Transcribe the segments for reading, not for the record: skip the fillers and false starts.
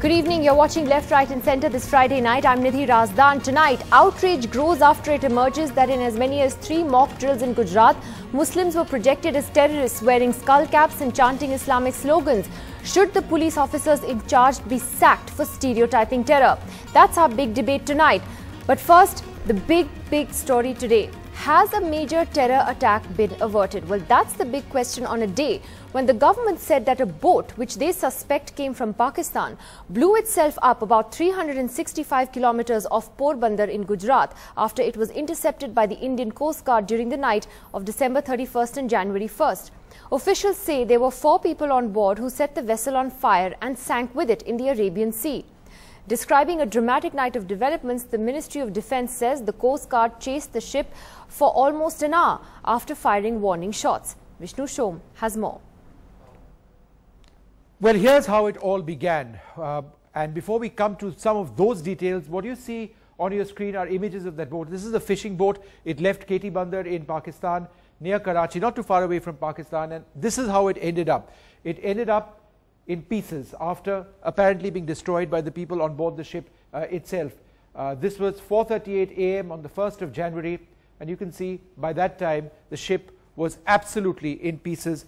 Good evening. You're watching Left, Right and Centre this Friday night. I'm Nidhi Razdan. Tonight, outrage grows after it emerges that in as many as 3 mock drills in Gujarat, Muslims were projected as terrorists wearing skull caps and chanting Islamic slogans. Should the police officers in charge be sacked for stereotyping terror? That's our big debate tonight. But first, the big story today. Has a major terror attack been averted? Well, that's the big question on a day when the government said that a boat, which they suspect came from Pakistan, blew itself up about 365 kilometers off Porbandar in Gujarat after it was intercepted by the Indian Coast Guard during the night of December 31st and January 1st. Officials say there were 4 people on board who set the vessel on fire and sank with it in the Arabian Sea. Describing a dramatic night of developments, the Ministry of Defence says the Coast Guard chased the ship for almost an hour after firing warning shots. Vishnu Shom has more. Well, here's how it all began. And before we come to some of those details, what you see on your screen are images of that boat. This is a fishing boat. It left KT Bandar in Pakistan, near Karachi, not too far away from Pakistan. And this is how it ended up. It ended up in pieces after apparently being destroyed by the people on board the ship itself. This was 4:38 a.m. on the 1st of January, and you can see by that time the ship was absolutely in pieces.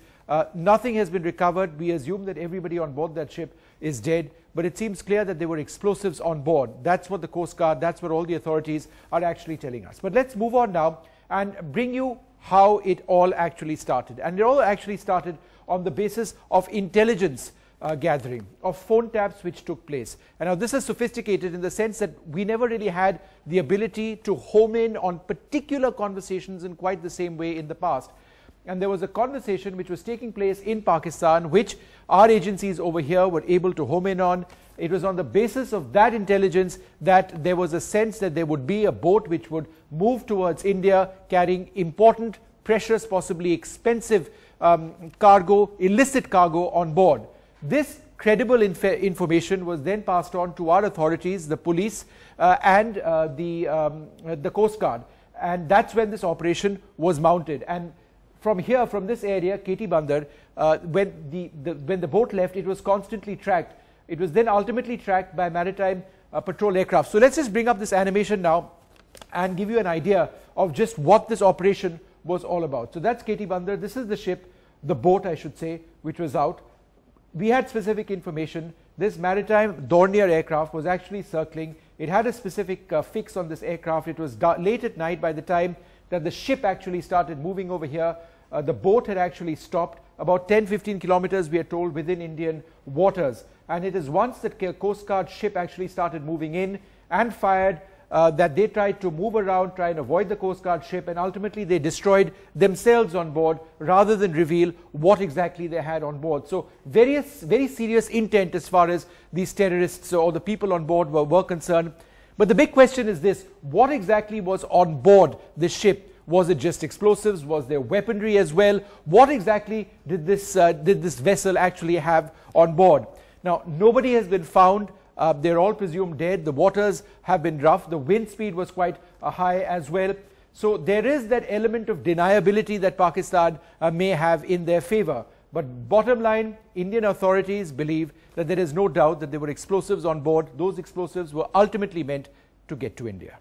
Nothing has been recovered. We assume that everybody on board that ship is dead, but it seems clear that there were explosives on board. That's what the Coast Guard, that's what all the authorities are actually telling us. But let's move on now and bring you how it all actually started. And it all actually started on the basis of intelligence gathering, of phone taps which took place. And now this is sophisticated in the sense that we never really had the ability to home in on particular conversations in quite the same way in the past. And there was a conversation which was taking place in Pakistan, which our agencies over here were able to home in on. It was on the basis of that intelligence that there was a sense that there would be a boat which would move towards India carrying important, precious, possibly expensive cargo, illicit cargo on board. This credible information was then passed on to our authorities, the police and the Coast Guard. And that's when this operation was mounted. And from here, from this area, KT Bandar, when the boat left, it was constantly tracked. It was then ultimately tracked by maritime patrol aircraft. So let's just bring up this animation now and give you an idea of just what this operation was all about. So that's KT Bandar. This is the ship, the boat, I should say, which was out. We had specific information. This maritime Dornier aircraft was actually circling. It had a specific fix on this aircraft. It was late at night by the time that the ship actually started moving over here. The boat had actually stopped about 10-15 kilometers, we are told, within Indian waters. And it is once that Coast Guard ship actually started moving in and fired that they tried to move around, try and avoid the Coast Guard ship, and ultimately they destroyed themselves on board rather than reveal what exactly they had on board. So very serious intent as far as these terrorists or the people on board were concerned. But the big question is this: what exactly was on board the ship? Was it just explosives? Was there weaponry as well? What exactly did this vessel actually have on board? Now, nobody has been found. They're all presumed dead. The waters have been rough. The wind speed was quite high as well. So there is that element of deniability that Pakistan may have in their favor. But bottom line, Indian authorities believe that there is no doubt that there were explosives on board. Those explosives were ultimately meant to get to India.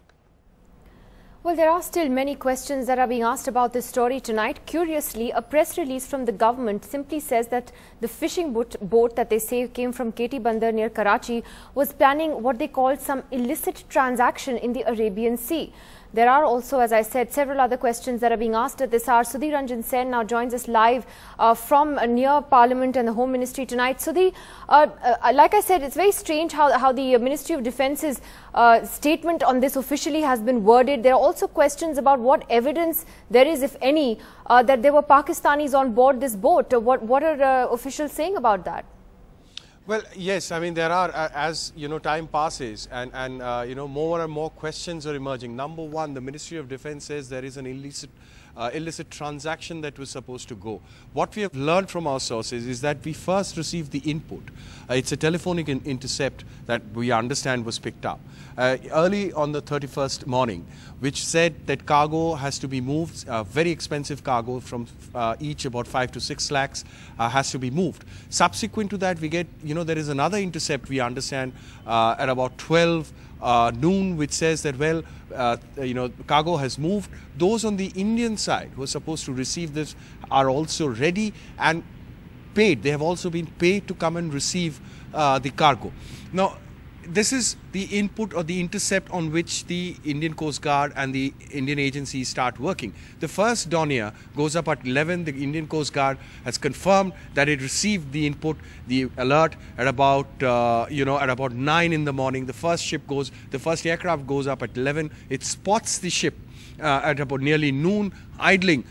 Well, there are still many questions that are being asked about this story tonight. Curiously, a press release from the government simply says that the fishing boat that they say came from KT Bandar near Karachi was planning what they called some illicit transaction in the Arabian Sea. There are also, as I said, several other questions that are being asked at this hour. Sudhir Ranjan Sen now joins us live from near Parliament and the Home Ministry tonight. Sudhir, like I said, it's very strange how the Ministry of Defence's statement on this officially has been worded. There are also questions about what evidence there is, if any, that there were Pakistanis on board this boat. What are officials saying about that? Well, yes, I mean, there are, as you know, time passes and you know, more and more questions are emerging. Number one, the Ministry of Defence says there is an illicit transaction that was supposed to go. What we have learned from our sources is that we first received the input. It's a telephonic intercept that we understand was picked up early on the 31st morning, which said that cargo has to be moved, very expensive cargo from each about 5 to 6 lakhs has to be moved. Subsequent to that, we get there is another intercept, we understand, at about 12 noon, which says that, well, cargo has moved. Those on the Indian side who are supposed to receive this are also ready and paid. They have also been paid to come and receive the cargo. Now, this is the input or the intercept on which the Indian Coast Guard and the Indian agencies start working. The first Dornier goes up at 11. The Indian Coast Guard has confirmed that it received the input, the alert at about, at about 9 in the morning. The first aircraft goes up at 11. It spots the ship at about nearly noon, idling,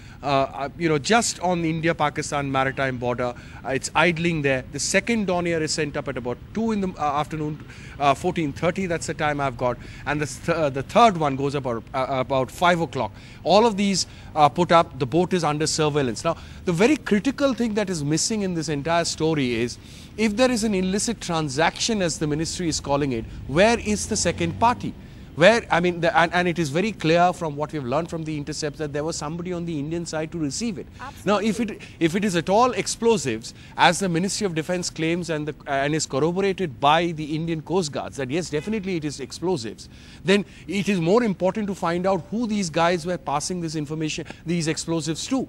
just on the India-Pakistan maritime border. It's idling there. The second Dornier is sent up at about 2 in the afternoon, 14:30. That's the time I've got. And the third one goes up about 5 o'clock. All of these put up. The boat is under surveillance. Now, the very critical thing that is missing in this entire story is, if there is an illicit transaction, as the ministry is calling it, where is the second party? Where, I mean, and it is very clear from what we've learned from the intercepts that there was somebody on the Indian side to receive it. Absolutely. Now, if it is at all explosives, as the Ministry of Defence claims and is corroborated by the Indian Coast Guards, that yes, definitely it is explosives, then it is more important to find out who these guys were passing this information, these explosives to.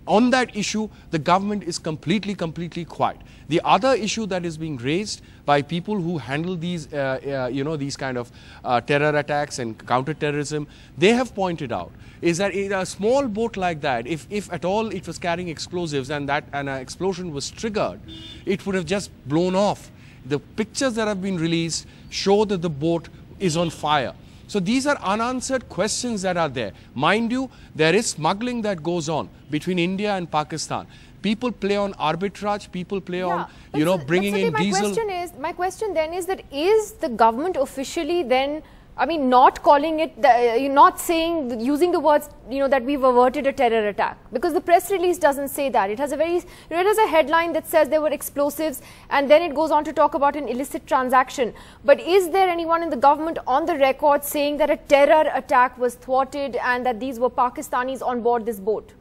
On that issue, the government is completely quiet. The other issue that is being raised by people who handle these, these kind of terror attacks and counter-terrorism, they have pointed out, is that in a small boat like that, if at all it was carrying explosives and an explosion was triggered, it would have just blown off. The pictures that have been released show that the boat is on fire. So these are unanswered questions that are there. Mind you, there is smuggling that goes on between India and Pakistan. People play on arbitrage, people play on, bringing in diesel. My question then is that, is the government officially then, not calling it, not saying, using the words, that we've averted a terror attack? Because the press release doesn't say that. It has a very, it has a headline that says there were explosives, and then it goes on to talk about an illicit transaction. But is there anyone in the government on the record saying that a terror attack was thwarted and that these were Pakistanis on board this boat?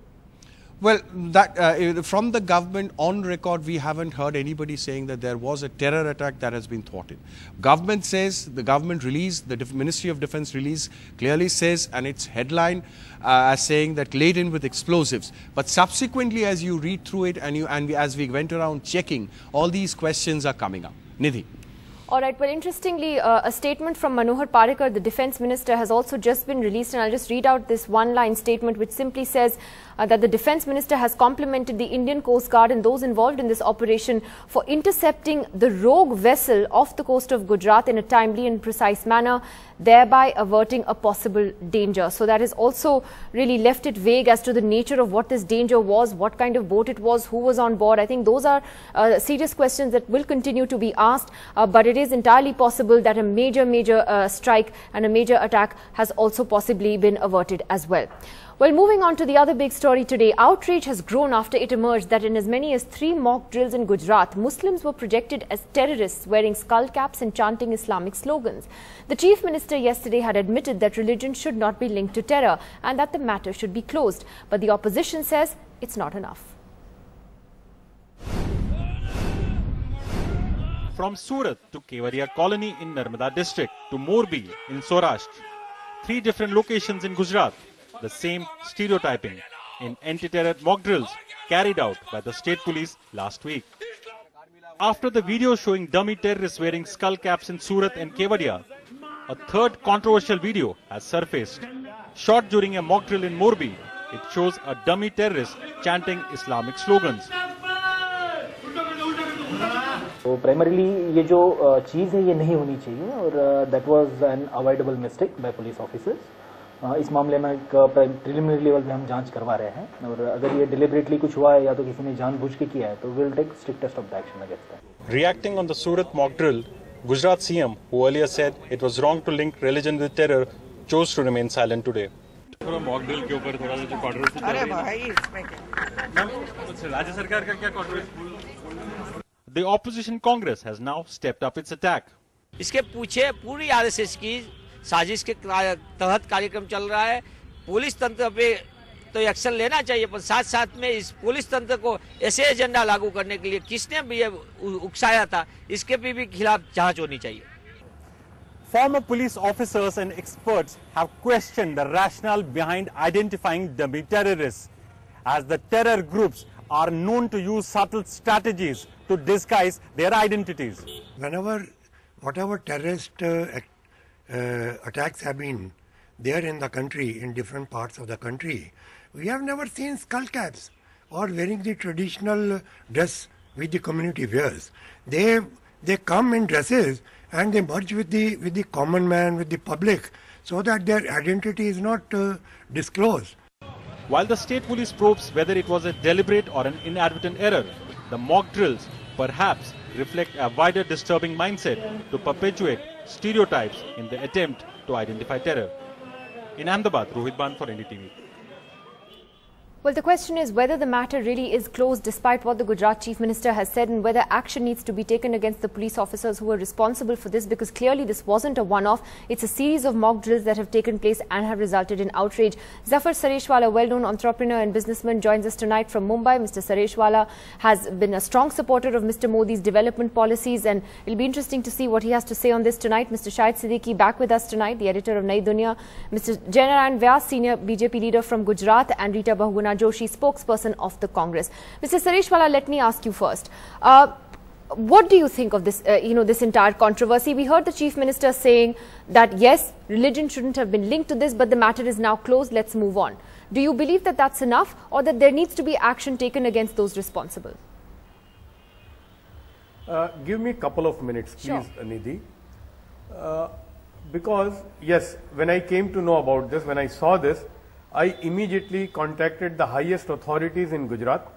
Well, that from the government on record, we haven't heard anybody saying that there was a terror attack that has been thwarted. Government says, the government release, the Ministry of Defence release clearly says, and its headline as saying that laden with explosives. But subsequently, as you read through it and as we went around checking, all these questions are coming up. Nidhi. All right. Well, interestingly, a statement from Manohar Parrikar, the Defence Minister, has also just been released, and I'll just read out this one-line statement which simply says that the Defence Minister has complimented the Indian Coast Guard and those involved in this operation for intercepting the rogue vessel off the coast of Gujarat in a timely and precise manner, thereby averting a possible danger. So that has also really left it vague as to the nature of what this danger was, what kind of boat it was, who was on board. I think those are serious questions that will continue to be asked, but it is entirely possible that a major strike and a major attack has also possibly been averted as well. Well, moving on to the other big story today, outrage has grown after it emerged that in as many as 3 mock drills in Gujarat, Muslims were projected as terrorists wearing skull caps and chanting Islamic slogans. The Chief Minister yesterday had admitted that religion should not be linked to terror and that the matter should be closed. But the opposition says it's not enough. From Surat to Kevadia Colony in Narmada district to Morbi in Saurashtra, 3 different locations in Gujarat, the same stereotyping in anti-terror mock drills carried out by the state police last week. After the video showing dummy terrorists wearing skull caps in Surat and Kevadia, a third controversial video has surfaced. Shot during a mock drill in Morbi, it shows a dummy terrorist chanting Islamic slogans. तो primarily ये जो चीज़ है ये नहीं होनी चाहिए और that was an avoidable mistake by police officers. इस मामले में एक प्रिलिमिनरी लेवल पे हम जांच करवा रहे हैं और अगर ये डिलिबरेटली कुछ हुआ है या तो किसी ने जानबूझ के किया है तो we will take strictest of the action against that. Reacting on the Surat mock drill, Gujarat CM, who earlier said it was wrong to link religion with terror, chose to remain silent today. Mock drill के ऊपर थोड़ा सा जो controversy चल रही है, इसमें क्या राज्य सरकार का क्या controversy? The opposition Congress has now stepped up its attack. इसके पीछे पूरी आरएसएस की साजिश के तहत कार्यक्रम चल रहा है। पुलिस तंत्र पे तो एक्शन लेना चाहिए, पर साथ साथ में इस पुलिस तंत्र को ऐसे एजेंडा लागू करने के लिए किसने भी ये उकसाया था, इसके भी खिलाफ जांच होनी चाहिए। Former police officers and experts have questioned the rationale behind identifying dummy terrorists, as the terror groups are known to use subtle strategies to disguise their identities. Whatever terrorist attacks have been there in the country, in different parts of the country, we have never seen skull caps or wearing the traditional dress which the community wears. They come in dresses and they merge with the common man, with the public, so that their identity is not disclosed. While the state police probes whether it was a deliberate or an inadvertent error, the mock drills perhaps reflect a wider disturbing mindset to perpetuate stereotypes in the attempt to identify terror. In Ahmedabad, Rohit Ban for NDTV. Well, the question is whether the matter really is closed despite what the Gujarat Chief Minister has said, and whether action needs to be taken against the police officers who were responsible for this, because clearly this wasn't a one-off. It's a series of mock drills that have taken place and have resulted in outrage. Zafar Sareshwala, well-known entrepreneur and businessman, joins us tonight from Mumbai. Mr. Sareshwala has been a strong supporter of Mr. Modi's development policies, and it'll be interesting to see what he has to say on this tonight. Mr. Shahid Siddiqui back with us tonight, the editor of Nai Dunya. Mr. Jainarayan Vyas, senior BJP leader from Gujarat, and Rita Bahuguna Joshi, spokesperson of the Congress. Mr. Sareshwala, let me ask you first. What do you think of this, this entire controversy? We heard the Chief Minister saying that yes, religion shouldn't have been linked to this, but the matter is now closed. Let's move on. Do you believe that that's enough, or that there needs to be action taken against those responsible? Give me a couple of minutes, please, Sure. Nidhi. Because yes, when I came to know about this, when I saw this, I immediately contacted the highest authorities in Gujarat.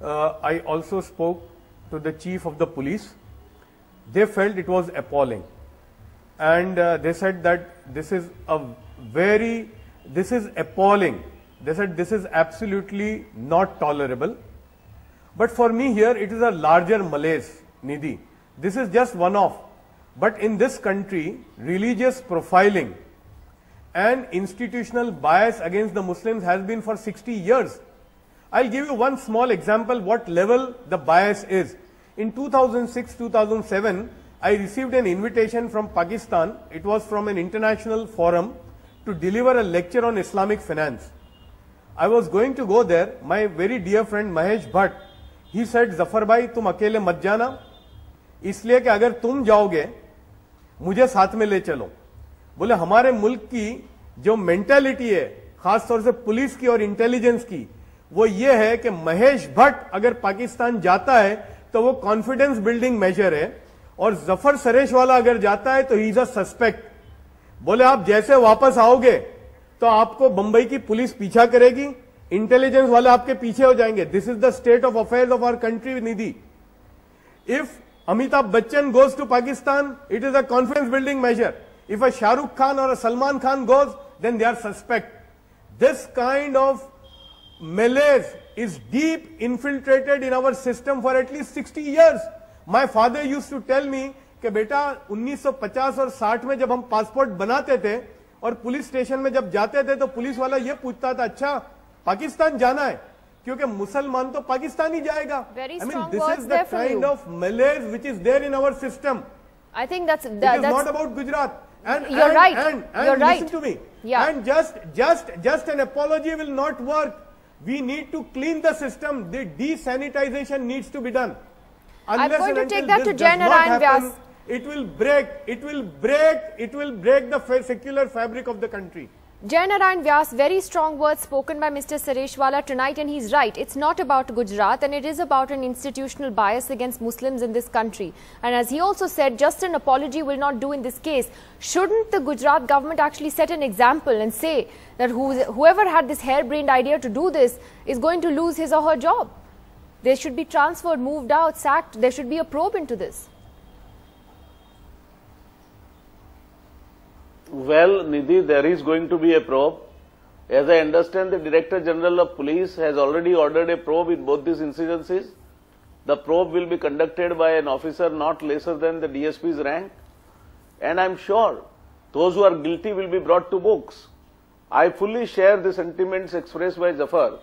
I also spoke to the chief of the police. They felt it was appalling, and they said that this is appalling. They said this is absolutely not tolerable. But for me here, it is a larger malaise, Nidhi. This is just one-off. But in this country, religious profiling and institutional bias against the Muslims has been for 60 years. I'll give you one small example what level the bias is. In 2006-2007, I received an invitation from Pakistan. It was from an international forum to deliver a lecture on Islamic finance. I was going to go there. My very dear friend Mahesh Bhatt, he said, Zafar bhai, tum akele mat jana, इसलिए कि अगर तुम जाओगे मुझे साथ में ले चलो. बोले हमारे मुल्क की जो मेंटालिटी है, खासतौर से पुलिस की और इंटेलिजेंस की, वो ये है कि महेश भट्ट अगर पाकिस्तान जाता है तो वो कॉन्फिडेंस बिल्डिंग मेजर है, और जफर सरेशवाला अगर जाता है तो ही इज अ सस्पेक्ट. बोले आप जैसे वापस आओगे तो आपको बंबई की पुलिस पीछा करेगी, इंटेलिजेंस वाले आपके पीछे हो जाएंगे. This is the state of affairs of our country, Nidhi. इफ Amitabh Bachchan goes to Pakistan, it is a confidence building measure. If a Shah Rukh Khan or a Salman Khan goes, then they are suspect. This kind of malaise is deep infiltrated in our system for at least 60 years. My father used to tell me कि बेटा 1950 और 60 में जब हम passport बनाते थे और police station में जब जाते थे तो पुलिस वाला ये पूछता था, अच्छा पाकिस्तान जाना है, क्योंकि मुसलमान तो पाकिस्तान ही जाएगा. I mean, this is the kind of malaise which is there in our system. I think that's it is not about Gujarat. And you're right. And listen to me. Yeah. And just an apology will not work. We need to clean the system. The desanitization needs to be done. I'm going to take that to Jainarayan Vyas. It will break the secular fabric of the country. Jainarayan Vyas, very strong words spoken by Mr. Sareshwala tonight, and he's right. It's not about Gujarat, and it is about an institutional bias against Muslims in this country. And as he also said, just an apology will not do in this case. Shouldn't the Gujarat government actually set an example and say that whoever had this harebrained idea to do this is going to lose his or her job? They should be transferred, moved out, sacked. There should be a probe into this. Well, Nidhi, there is going to be a probe. As I understand, the Director General of Police has already ordered a probe in both these incidences. The probe will be conducted by an officer not lesser than the DSP's rank. And I'm sure those who are guilty will be brought to books. I fully share the sentiments expressed by Zafar,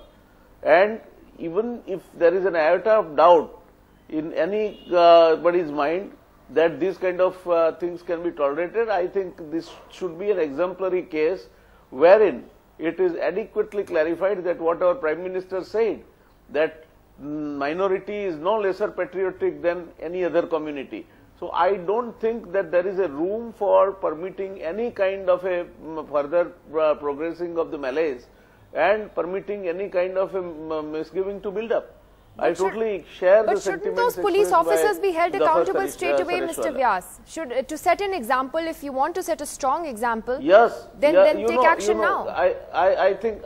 and even if there is an iota of doubt in anybody's mind that these kind of things can be tolerated, I think this should be an exemplary case wherein it is adequately clarified that what our Prime Minister said, that minority is no lesser patriotic than any other community. So I don't think that there is a room for permitting any kind of a further progressing of the malaise and permitting any kind of a misgiving to build up. I totally share the sentiments. But shouldn't those police officers be held accountable straight away, Mr. Vyas? To set an example, if you want to set a strong example, yes, then take action now. I think,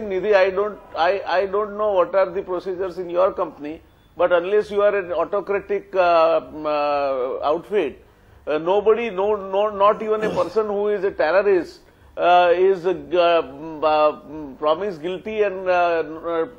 Nidhi, I don't know what are the procedures in your company, but unless you are an autocratic outfit, nobody, not even a person who is a terrorist is promised guilty and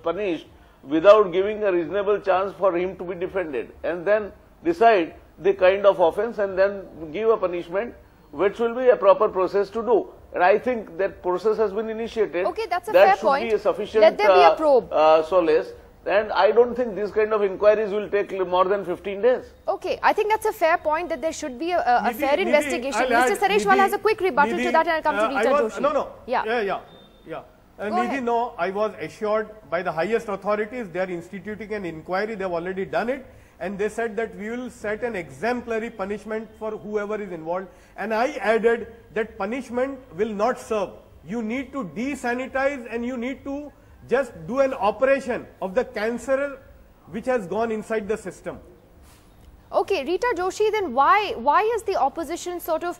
punished without giving a reasonable chance for him to be defended, and then decide the kind of offence and then give a punishment, which will be a proper process to do. And I think that process has been initiated. Okay, that's a fair point. That should be a sufficient Let there be a probe. solace. And I don't think these kind of inquiries will take more than 15 days. Okay, I think that's a fair point, that there should be a fair investigation. Mr. Sareshwal has a quick rebuttal to that, and I'll come to Rita Joshi. Yeah. Nidhi, no, I was assured by the highest authorities they are instituting an inquiry. They have already done it, and they said that we will set an exemplary punishment for whoever is involved. And I added that punishment will not serve. You need to desanitize, and you need to just do an operation of the cancer which has gone inside the system. Okay, Rita Joshi, then why has the opposition sort of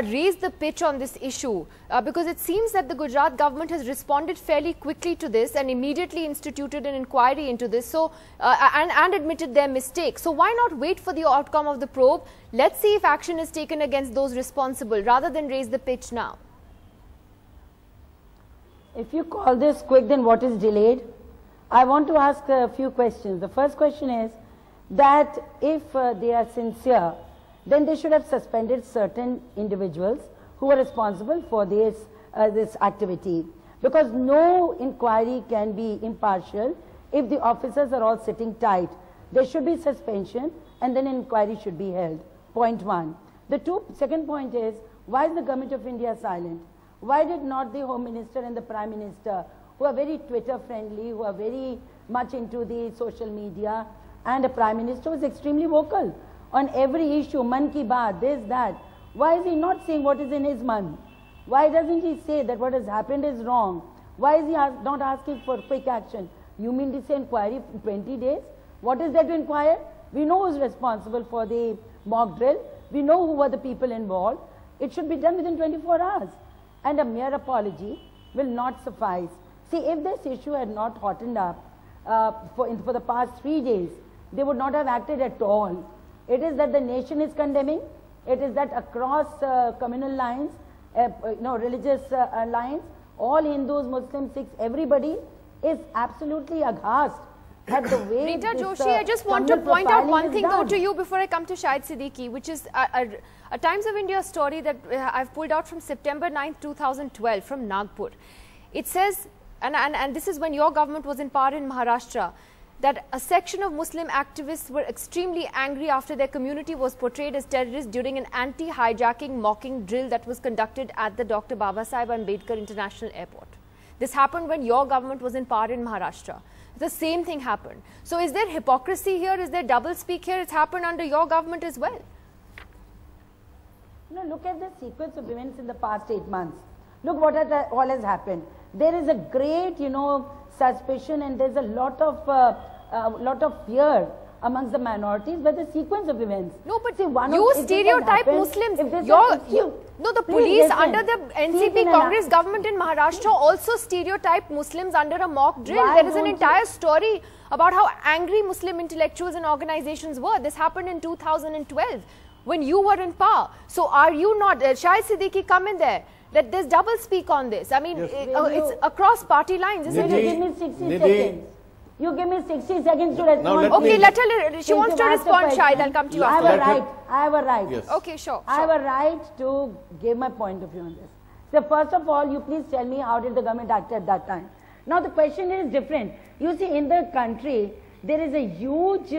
raised the pitch on this issue? Because it seems that the Gujarat government has responded fairly quickly to this and immediately instituted an inquiry into this, so and admitted their mistake. So why not wait for the outcome of the probe? Let's see if action is taken against those responsible, rather than raise the pitch now. If you call this quick, then what is delayed? I want to ask a few questions. The first question is that if they are sincere, then they should have suspended certain individuals who are responsible for this activity. Because no inquiry can be impartial if the officers are all sitting tight. There should be suspension, and then an inquiry should be held. Point one. The second point is, why is the government of India silent? Why did not the Home Minister and the Prime Minister, who are very Twitter friendly, who are very much into the social media, and the Prime Minister who is extremely vocal on every issue, Man Ki Baat, this, that, why is he not saying what is in his mind? Why doesn't he say that what has happened is wrong? Why is he not asking for quick action? You mean to say inquiry in 20 days? What is there to inquire? We know who is responsible for the mock drill. We know who were the people involved. It should be done within 24 hours. And a mere apology will not suffice. See, if this issue had not hottened up for the past 3 days, they would not have acted at all. It is that the nation is condemning. It is that across communal lines, religious lines, all Hindus, Muslims, Sikhs, everybody is absolutely aghast at the way Rita Joshi, I just want to point out one thing though to you before I come to Shahid Siddiqui, which is a Times of India story that I've pulled out from September 9th, 2012 from Nagpur. It says, and this is when your government was in power in Maharashtra, that a section of Muslim activists were extremely angry after their community was portrayed as terrorists during an anti-hijacking mocking drill that was conducted at the Dr. Babasaheb Ambedkar International Airport. This happened when your government was in power in Maharashtra. The same thing happened. So is there hypocrisy here? Is there double speak here? It's happened under your government as well. No, look at the sequence of events in the past 8 months. Look what all has happened. There is a great, suspicion, and there's a lot of fear amongst the minorities by the sequence of events. No, but see, you stereotype Muslims. The police under the NCP Congress government in Maharashtra also stereotyped Muslims under a mock drill. There is an entire story about how angry Muslim intellectuals and organizations were. This happened in 2012 when you were in power. So are you not, Shahid Siddiqui, come in there, that there's double speak on this. I mean, it's across party lines, isn't it? Give me 60 seconds. You give me 60 seconds to respond. Okay, let her, she wants to respond, Shahid. I'll come to you after. I have a right. Yes. Okay, sure. I have a right to give my point of view on this. So first of all, you please tell me how did the government act at that time. Now the question is different. You see, in the country, there is a huge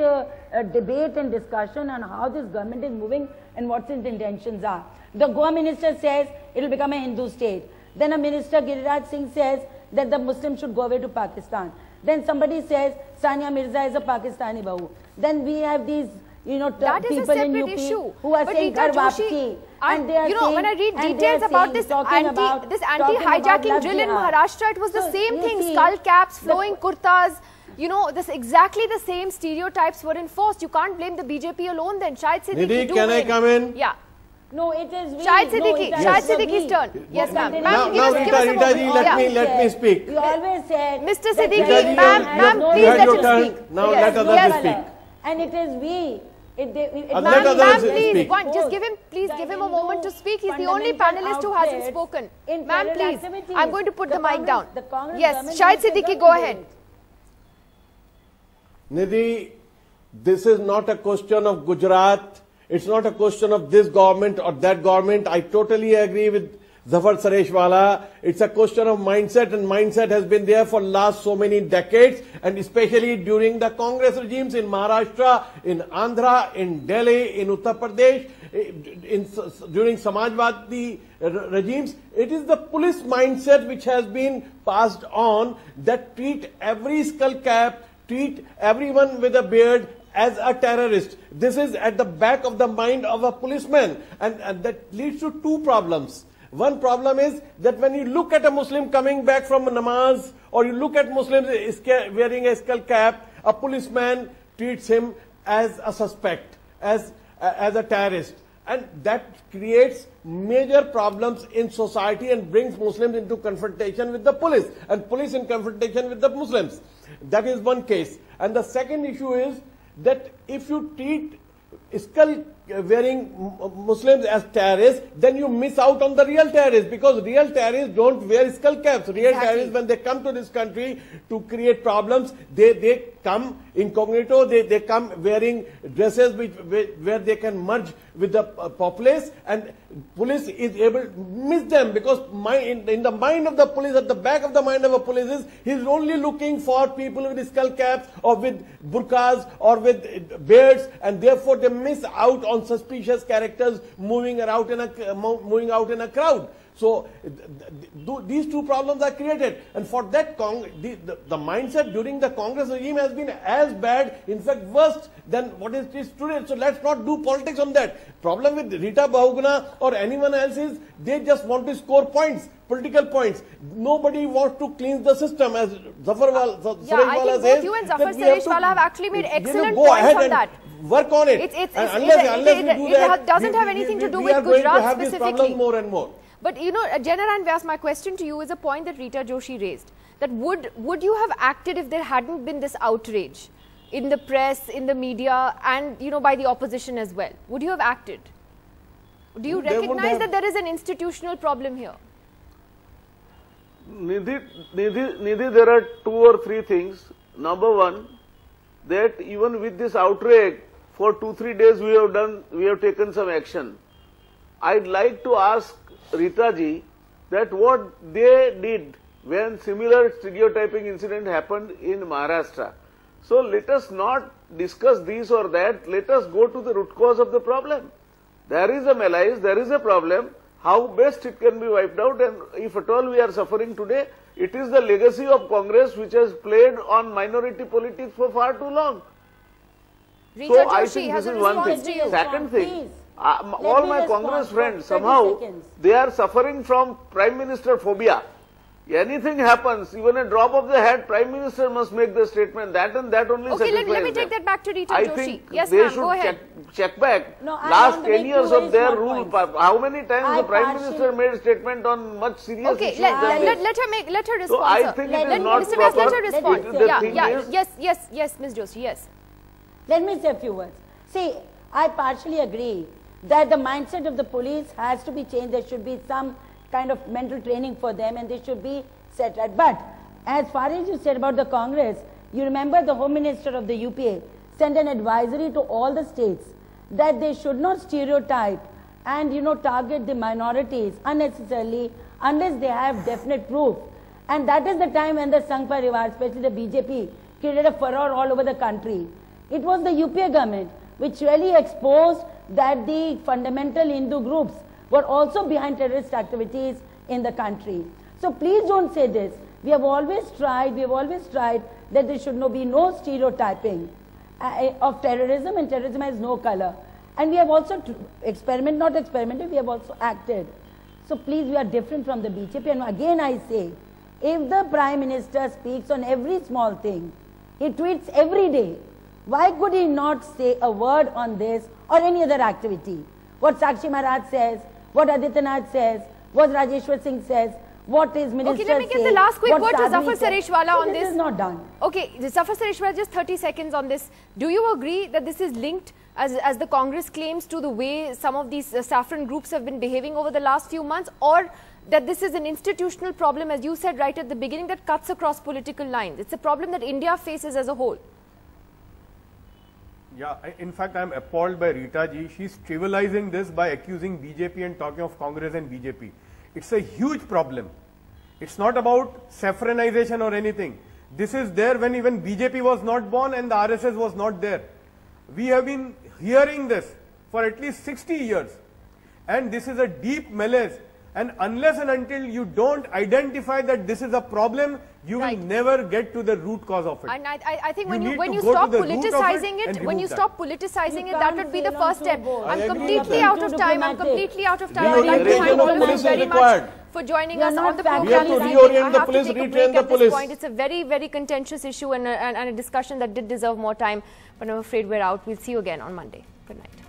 debate and discussion on how this government is moving and what its intentions are. The Goa minister says it will become a Hindu state. Then a minister, Giriraj Singh, says that the Muslims should go away to Pakistan. Then somebody says Sania Mirza is a Pakistani bahu. Then we have these, you know, people in UP who are saying Ghar Wapsi. And they are you know, when I read details about this anti-hijacking drill in Maharashtra, it was the same thing, skull caps, flowing kurtas. You know, this exactly the same stereotypes were enforced. You can't blame the BJP alone then. Shahid Siddiqui, Nidhi, can I come in? Yeah. No, it is we. Shahid Siddiqui, Shahid Siddiqui's turn. Yes, ma'am. Now, Rita ji, let me speak. You always said, Mr. Siddiqui, ma'am, please let him speak. Now let others speak. And it is we. Ma'am, please, just give him a moment to speak. He's the only panelist who hasn't spoken. Ma'am, please, I'm going to put the mic down. Yes, Shahid Siddiqui, go ahead. Nidhi, this is not a question of Gujarat. It's not a question of this government or that government. I totally agree with Zafar Sareshwala. It's a question of mindset, and mindset has been there for last so many decades, and especially during the Congress regimes in Maharashtra, in Andhra, in Delhi, in Uttar Pradesh, during Samajwadi regimes. It is the police mindset which has been passed on that treat every skull cap, treat everyone with a beard as a terrorist. This is at the back of the mind of a policeman, and that leads to two problems. One problem is that when you look at a Muslim coming back from namaz, or you look at Muslims wearing a skull cap, a policeman treats him as a suspect, as a terrorist. And that creates major problems in society and brings Muslims into confrontation with the police, and police in confrontation with the Muslims. That is one case. And the second issue is that if you treat skull wearing Muslims as terrorists, then you miss out on the real terrorists, because real terrorists don't wear skull caps. Real terrorists, when they come to this country to create problems, they come incognito, they come wearing dresses where they can merge with the populace, and police is able to miss them, because in the mind of the police, at the back of the mind of a police is, he's only looking for people with skull caps or with burqas or with beards, and therefore they miss out on suspicious characters moving out in a crowd. So these two problems are created, and for that the mindset during the Congress regime has been as bad, in fact worse than what it is today. So let's not do politics on that. Problem with Rita Bahuguna or anyone else is they just want to score points, political points. Nobody wants to clean the system, as Zafar Sareshwala says. I think both you and Zafar Sareshwala have actually made excellent go points ahead on and that. Work on it. Unless we do that, it doesn't have anything to do with Gujarat we are going to have specifically. These problems more and more. But you know, Janaran Vyas, my question to you is a point that Rita Joshi raised. That would you have acted if there hadn't been this outrage in the press, in the media, and you know, by the opposition as well? Would you have acted? Do you recognize that there is an institutional problem here? Nidhi, there are two or three things. Number one, that even with this outrage, for 2-3 days we have taken some action. I'd like to ask Rita ji that what they did when similar stereotyping incident happened in Maharashtra. So let us not discuss this or that. Let us go to the root cause of the problem. There is a malaise, there is a problem. How best it can be wiped out, and if at all we are suffering today, it is the legacy of Congress which has played on minority politics for far too long. Rita so Joshi I think this is one thing. Second thing, all my Congress friends, somehow they are suffering from Prime Minister phobia. Anything happens, even a drop of the hat, Prime Minister must make the statement. That and that only satisfies them. Let me take that back to Rita Joshi. I think yes, they should check back last 10 years of their rule. How many times the Prime Minister made a statement on much serious issues? Let her respond. So I think it is not proper. Let her respond. Yes, Ms. Joshi, yes. Let me say a few words. See, I partially agree that the mindset of the police has to be changed. There should be some kind of mental training for them, and they should be set right. But as far as you said about the Congress, you remember the Home Minister of the UPA sent an advisory to all the states that they should not stereotype and target the minorities unnecessarily unless they have definite proof. And that is the time when the Sangh Parivar, especially the BJP, created a furor all over the country. It was the UPA government which really exposed that the fundamental Hindu groups were also behind terrorist activities in the country. So please don't say this. We have always tried that there should be no stereotyping of terrorism, and terrorism has no color. And we have also not experimented, we have also acted. So please, we are different from the BJP. And again I say, if the Prime Minister speaks on every small thing, he tweets every day, why could he not say a word on this or any other activity? What Sakshi Maharaj says, what Adityanath says, what Rajeshwar Singh says, what is Minister Okay, let me get the last quick word to Zafar Sareshwala on this. This is not done. Okay, Zafar Sareshwala, just 30 seconds on this. Do you agree that this is linked, as the Congress claims, to the way some of these saffron groups have been behaving over the last few months, or that this is an institutional problem, as you said right at the beginning, that cuts across political lines? It's a problem that India faces as a whole. Yeah, in fact, I am appalled by Rita ji. She's trivializing this by accusing BJP and talking of Congress and BJP. It's a huge problem. It's not about saffronization or anything. This is there when even BJP was not born and the RSS was not there. We have been hearing this for at least 60 years. And this is a deep malaise. And unless and until you don't identify that this is a problem, you will never get to the root cause of it. And I think when you stop politicizing it, that would be the first step. I'm completely out of time. I'd like to thank all of you very much for joining us on the program. We have to reorient the police, retrain the police. It's a very, very contentious issue and a discussion that did deserve more time. But I'm afraid we're out. We'll see you again on Monday. Good night.